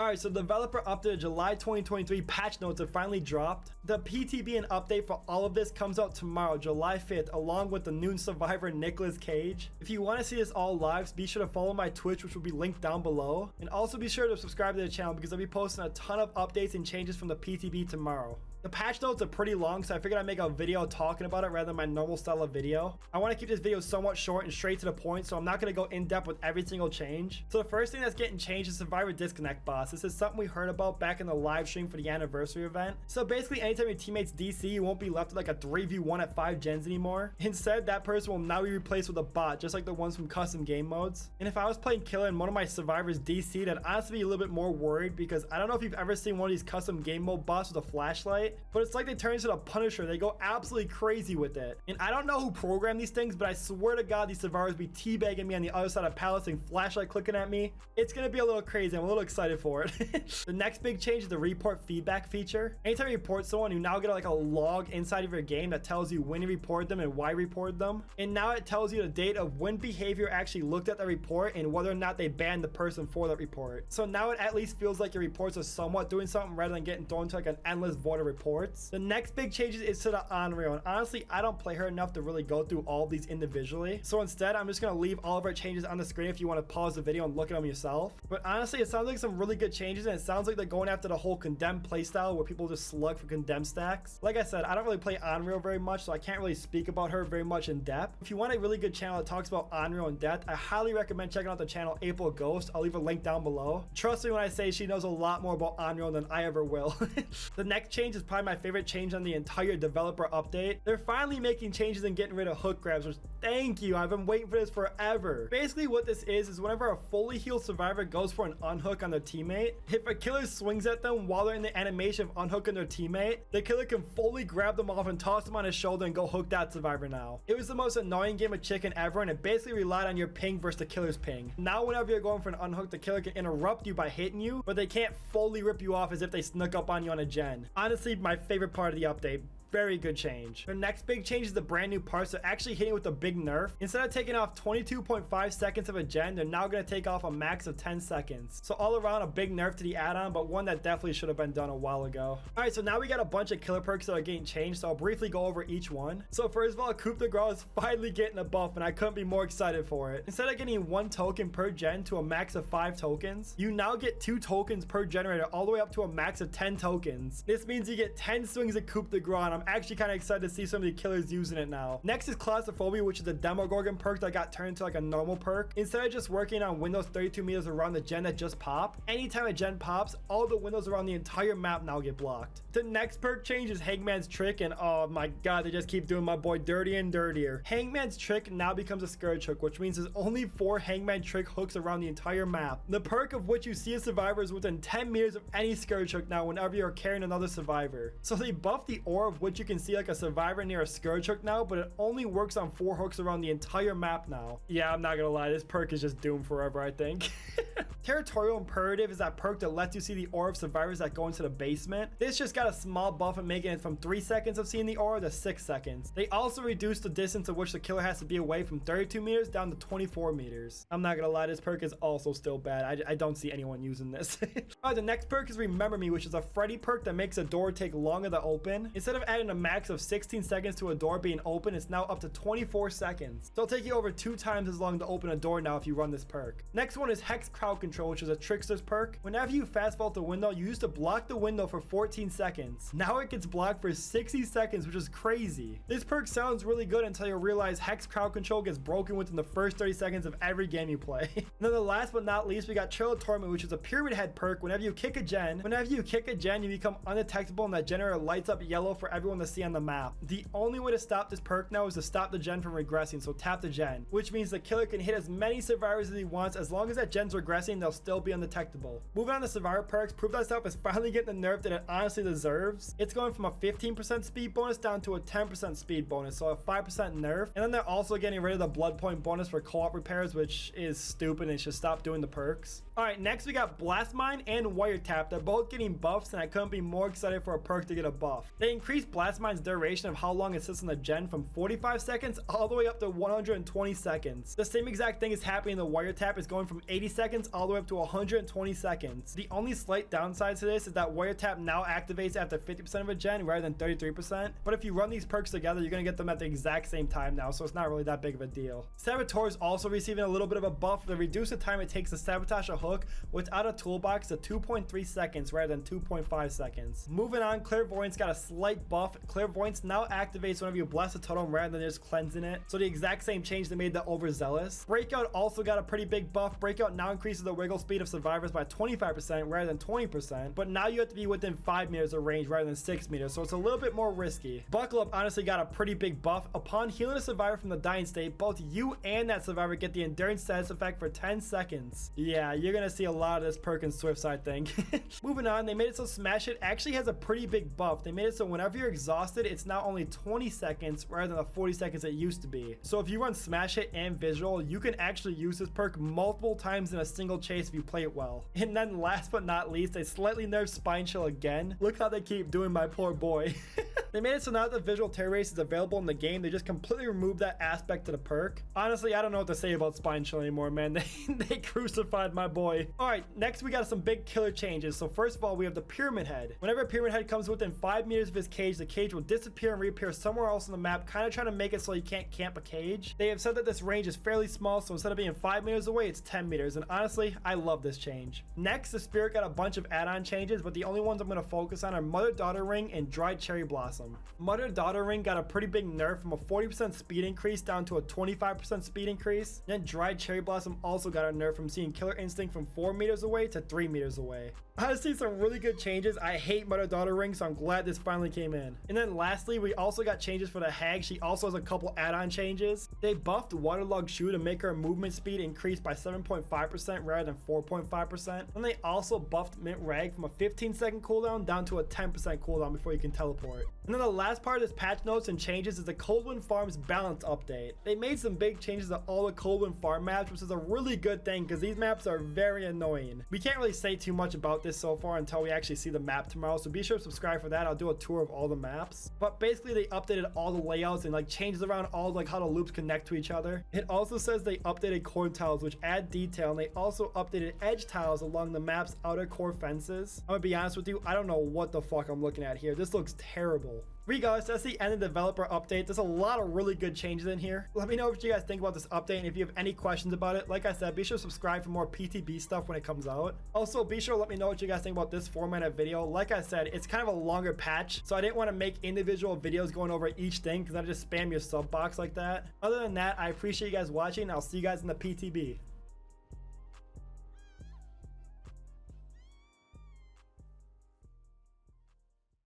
Alright, so the developer updated July 2023 patch notes have finally dropped. The PTB and update for all of this comes out tomorrow, July 5th, along with the new survivor Nicolas Cage. If you want to see this all live, be sure to follow my Twitch, which will be linked down below. And also be sure to subscribe to the channel because I'll be posting a ton of updates and changes from the PTB tomorrow. The patch notes are pretty long, so I figured I'd make a video talking about it rather than my normal style of video. I want to keep this video somewhat short and straight to the point, so I'm not going to go in depth with every single change. So the first thing that's getting changed is Survivor Disconnect boss. This is something we heard about back in the live stream for the anniversary event. So basically, anytime your teammates DC, you won't be left with like a 3v1 at 5 gens anymore. Instead, that person will now be replaced with a bot, just like the ones from custom game modes. And if I was playing killer and one of my survivors DC'd, I'd honestly be a little bit more worried because I don't know if you've ever seen one of these custom game mode bots with a flashlight, but it's like they turn into the Punisher. They go absolutely crazy with it. And I don't know who programmed these things, but I swear to God, these survivors be teabagging me on the other side of Palace and flashlight clicking at me. It's gonna be a little crazy. I'm a little excited for it. The next big change is the report feedback feature. Anytime you report someone, you now get like a log inside of your game that tells you when you reported them and why you reported them. And now it tells you the date of when behavior actually looked at the report and whether or not they banned the person for that report. So now it at least feels like your reports are somewhat doing something rather than getting thrown to like an endless void of reports. The next big changes is to the Unreal, and honestly I don't play her enough to really go through all of these individually, so instead I'm just gonna leave all of our changes on the screen if you want to pause the video and look at them yourself. But honestly, it sounds like some really good changes, and it sounds like they're going after the whole condemned playstyle where people just slug for condemned stacks. Like I said, I don't really play Unreal very much, so I can't really speak about her very much in depth. If you want a really good channel that talks about Unreal in depth, I highly recommend checking out the channel April Ghost. I'll leave a link down below. Trust me when I say she knows a lot more about Unreal than I ever will. The next change is probably my favorite change on the entire developer update. They're finally making changes and getting rid of hook grabs, which thank you. I've been waiting for this forever. Basically what this is whenever a fully healed survivor goes for an unhook on their teammate, if a killer swings at them while they're in the animation of unhooking their teammate, the killer can fully grab them off and toss them on his shoulder and go hook that survivor now. It was the most annoying game of chicken ever, and it basically relied on your ping versus the killer's ping. Now whenever you're going for an unhook, the killer can interrupt you by hitting you, but they can't fully rip you off as if they snuck up on you on a gen. Honestly, my favorite part of the update. Very good change. The next big change is the brand new parts. They're actually hitting with a big nerf. Instead of taking off 22.5 seconds of a gen, they're now going to take off a max of 10 seconds. So all around a big nerf to the add-on, but one that definitely should have been done a while ago. All right, so now we got a bunch of killer perks that are getting changed, so I'll briefly go over each one. So first of all, Koopa Buff is finally getting a buff, and I couldn't be more excited for it. Instead of getting 1 token per gen to a max of 5 tokens, you now get 2 tokens per generator all the way up to a max of 10 tokens. This means you get 10 swings of Koopa Buff, and I'm actually kind of excited to see some of the killers using it now. Next is Claustrophobia, which is a Demogorgon perk that got turned into like a normal perk. Instead of just working on windows 32 meters around the gen that just popped, anytime a gen pops, all the windows around the entire map now get blocked. The next perk change is Hangmans Trick, and oh my god, they just keep doing my boy dirty and dirtier. Hangman's Trick now becomes a scourge hook, which means there's only 4 Hangman Trick hooks around the entire map. The perk of which you see a survivor is within 10 meters of any scourge hook now whenever you're carrying another survivor. So they buffed the aura of which you can see like a survivor near a scourge hook now, but it only works on 4 hooks around the entire map now. Yeah, I'm not gonna lie, this perk is just doomed forever, I think. Territorial Imperative is that perk that lets you see the aura of survivors that go into the basement. This just got a small buff and making it from 3 seconds of seeing the aura to 6 seconds. They also reduced the distance of which the killer has to be away from 32 meters down to 24 meters. I'm not gonna lie, this perk is also still bad. I don't see anyone using this. Alright, the next perk is Remember Me, which is a Freddy perk that makes a door take longer to open. Instead of adding a max of 16 seconds to a door being open, it's now up to 24 seconds. So it'll take you over 2 times as long to open a door now if you run this perk. Next one is Hex Crowd Control, which is a Trickster's perk. Whenever you fast vault the window, you used to block the window for 14 seconds. Now it gets blocked for 60 seconds, which is crazy. This perk sounds really good until you realize Hex Crowd Control gets broken within the first 30 seconds of every game you play. And then the last but not least, we got Cholotormu, which is a Pyramid Head perk. Whenever you kick a gen, you become undetectable and that generator lights up yellow for everyone to see on the map. The only way to stop this perk now is to stop the gen from regressing, so tap the gen, which means the killer can hit as many survivors as he wants. As long as that gen's regressing, they'll still be undetectable. Moving on to survivor perks, Proof Thyself is finally getting the nerf that it honestly deserves. It's going from a 15% speed bonus down to a 10% speed bonus, so a 5% nerf. And then they're also getting rid of the blood point bonus for co-op repairs, which is stupid and should stop doing the perks. Alright, next we got Blast Mine and Wiretap. They're both getting buffs, and I couldn't be more excited for a perk to get a buff. They increased Blastmine's duration of how long it sits on the gen from 45 seconds all the way up to 120 seconds. The same exact thing is happening in the Wiretap. Is going from 80 seconds all the way up to 120 seconds. The only slight downside to this is that Wiretap now activates after 50% of a gen rather than 33%. But if you run these perks together, you're gonna get them at the exact same time now, so it's not really that big of a deal. Saboteur is also receiving a little bit of a buff to reduce the time it takes to sabotage a hook without a toolbox to 2.3 seconds rather than 2.5 seconds. Moving on, Clairvoyance got a slight buff. Clairvoyance now activates whenever you bless a totem rather than just cleansing it, so the exact same change they made the overzealous. Breakout also got a pretty big buff. Breakout now increases the wiggle speed of survivors by 25% rather than 20%, but now you have to be within 5 meters of range rather than 6 meters, so it's a little bit more risky. Buckle Up honestly got a pretty big buff. Upon healing a survivor from the dying state, both you and that survivor get the endurance status effect for 10 seconds. Yeah, you're gonna see a lot of this perk in Swift's, I think. Moving on, they made it so Smash It actually has a pretty big buff. They made it so whenever you're exhausted, it's now only 20 seconds rather than the 40 seconds it used to be. So if you run Smash It and Visual, you can actually use this perk multiple times in a single chase if you play it well. And then last but not least, they slightly nerfed Spine Chill again. Look how they keep doing my poor boy. They made it so now that the visual tear race is available in the game, they just completely removed that aspect to the perk. Honestly, I don't know what to say about Spine Chill anymore, man. They crucified my boy. Alright, next we got some big killer changes. So first of all, we have the Pyramid Head. Whenever a Pyramid Head comes within 5 meters of his cage, the cage will disappear and reappear somewhere else on the map, kind of trying to make it so you can't camp a cage. They have said that this range is fairly small, so instead of being 5 meters away, it's 10 meters. And honestly, I love this change. Next, the Spirit got a bunch of add-on changes, but the only ones I'm going to focus on are Mother-Daughter Ring and Dried Cherry Blossom. Mother-Daughter Ring got a pretty big nerf from a 40% speed increase down to a 25% speed increase. Then Dried Cherry Blossom also got a nerf from seeing Killer Instinct from 4 meters away to 3 meters away. Honestly, some really good changes. I hate Mother-Daughter Ring, so I'm glad this finally came in. And then lastly, we also got changes for the Hag. She also has a couple add-on changes. They buffed Waterlogged Shoe to make her movement speed increase by 7.5% rather than 4.5%. And they also buffed Mint Rag from a 15-second cooldown down to a 10% cooldown before you can teleport. And then the last part of this patch notes and changes is the Coldwind Farms balance update. They made some big changes to all the Coldwind Farm maps, which is a really good thing because these maps are very annoying. We can't really say too much about this so far until we actually see the map tomorrow, so be sure to subscribe for that. I'll do a tour of all the maps. But basically they updated all the layouts and like changes around all like how the loops connect to each other. It also says they updated core tiles which add detail, and they also updated edge tiles along the map's outer core fences. I'm gonna be honest with you, I don't know what the fuck I'm looking at here. This looks terrible. Regardless, that's the end of the developer update. There's a lot of really good changes in here. Let me know what you guys think about this update, and if you have any questions about it. Like I said, be sure to subscribe for more PTB stuff when it comes out. Also, be sure to let me know what you guys think about this format of video. Like I said, it's kind of a longer patch, so I didn't want to make individual videos going over each thing because I just spam your sub box like that. Other than that, I appreciate you guys watching. I'll see you guys in the PTB.